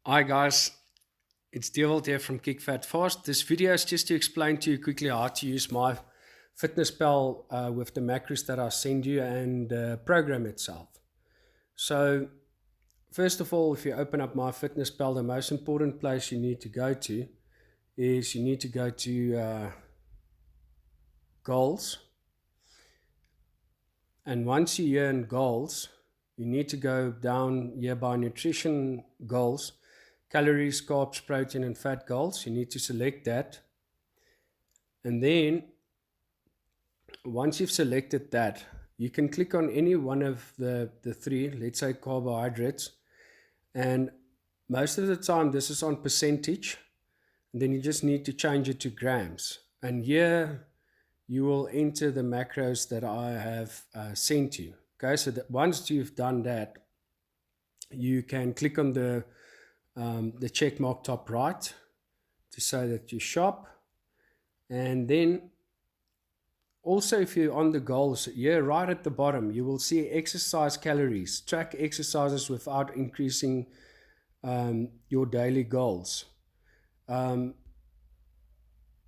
Hi guys, it's Dewald here from KickFatFast. This video is just to explain to you quickly how to use MyfitnessPal with the macros that I send you and the program itself. So first of all, if you open up MyfitnessPal, the most important place you need to go to is you need to go to goals. And once you're here in goals, you need to go down here by nutrition goals, calories, carbs, protein, and fat goals. You need to select that. And then once you've selected that, you can click on any one of the three, let's say carbohydrates. And most of the time, this is on percentage. And then you just need to change it to grams. And here you will enter the macros that I have sent you. Okay, so that once you've done that, you can click on the check mark top right to say that you shop. And then also, if you're on the goals here, right at the bottom, you will see exercise calories. Track exercises without increasing your daily goals.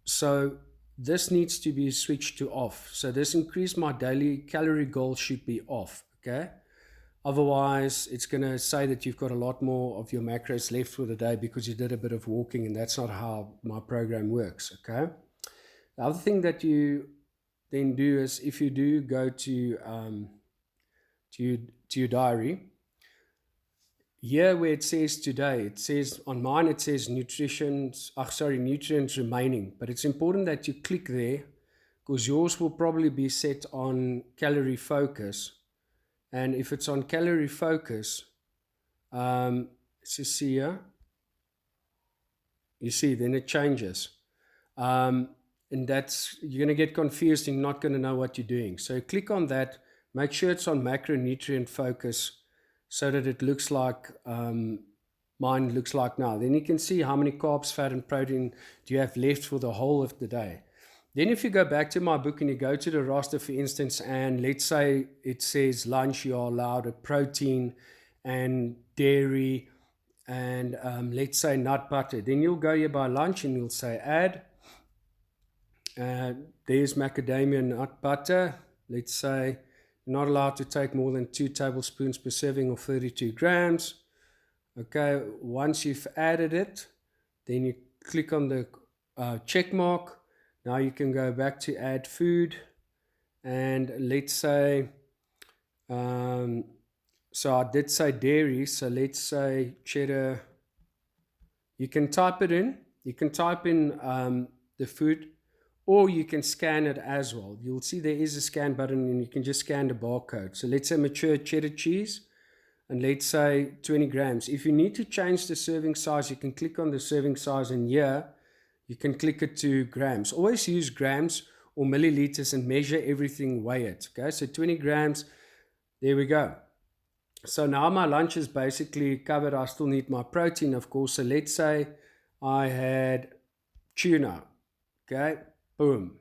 So this needs to be switched to off. So this increase my daily calorie goal should be off, okay? Otherwise, it's going to say that you've got a lot more of your macros left for the day because you did a bit of walking, and that's not how my program works, okay? The other thing that you then do is if you do go to your diary, here where it says today, it says on mine it says nutrients remaining, but it's important that you click there because yours will probably be set on calorie focus. And if it's on calorie focus, let's just see here, you see then it changes. And that's, you're going to get confused and not going to know what you're doing. So click on that, make sure it's on macronutrient focus so that it looks like mine looks like now. Then you can see how many carbs, fat, and protein do you have left for the whole of the day. Then if you go back to my book and you go to the roster, for instance, and let's say it says lunch, you are allowed a protein and dairy and let's say nut butter. Then you'll go here by lunch and you'll say add. There's macadamia nut butter. Let's say you're not allowed to take more than 2 tablespoons per serving or 32 grams. Okay, once you've added it, then you click on the check mark. Now you can go back to add food. And let's say, so I did say dairy, so let's say cheddar. You can type it in. You can type in the food, or you can scan it as well. You'll see there is a scan button and you can just scan the barcode. So let's say mature cheddar cheese and let's say 20 grams. If you need to change the serving size, you can click on the serving size and here you can click it to grams. Always use grams or milliliters and measure everything, weigh it. Okay, so 20 grams, there we go. So now my lunch is basically covered. I still need my protein, of course. So let's say I had tuna, okay? Boom.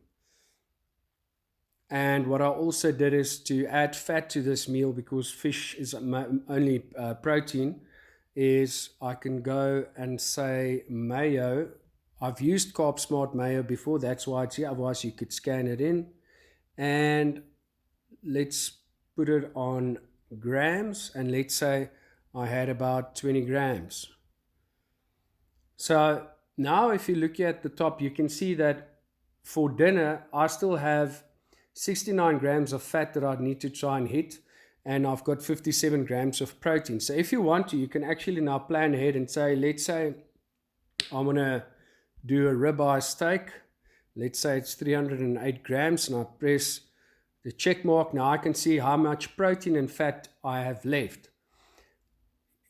And what I also did is to add fat to this meal because fish is only protein, is I can go and say mayo. I've used Carb Smart mayo before, that's why it's here. Otherwise you could scan it in. And let's put it on grams and let's say I had about 20 grams. So now if you look at the top, you can see that for dinner, I still have 69 grams of fat that I need to try and hit, and I've got 57 grams of protein. So if you want to, you can actually now plan ahead and say, let's say I want to do a ribeye steak. Let's say it's 308 grams, and I press the check mark. Now I can see how much protein and fat I have left.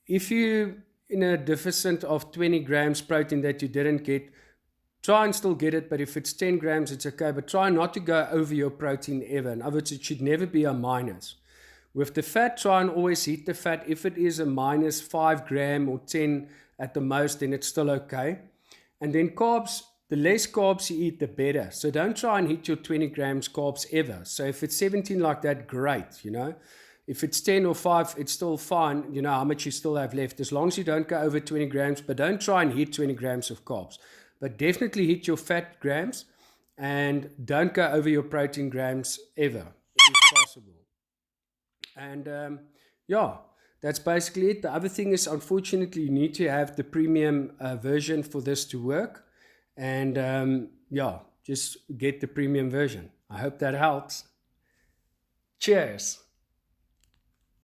If you in a deficit of 20 grams protein that you didn't get, try and still get it, but if it's 10 grams, it's okay. But try not to go over your protein ever. In other words, it should never be a minus. With the fat, try and always hit the fat. If it is a minus 5 gram or 10 at the most, then it's still okay. And then carbs, the less carbs you eat, the better. So don't try and hit your 20 grams carbs ever. So if it's 17 like that, great, you know. If it's 10 or 5, it's still fine. You know how much you still have left, as long as you don't go over 20 grams, but don't try and hit 20 grams of carbs. But definitely hit your fat grams, and don't go over your protein grams ever, if possible. And yeah, that's basically it. The other thing is, unfortunately, you need to have the premium version for this to work. And yeah, just get the premium version. I hope that helps. Cheers.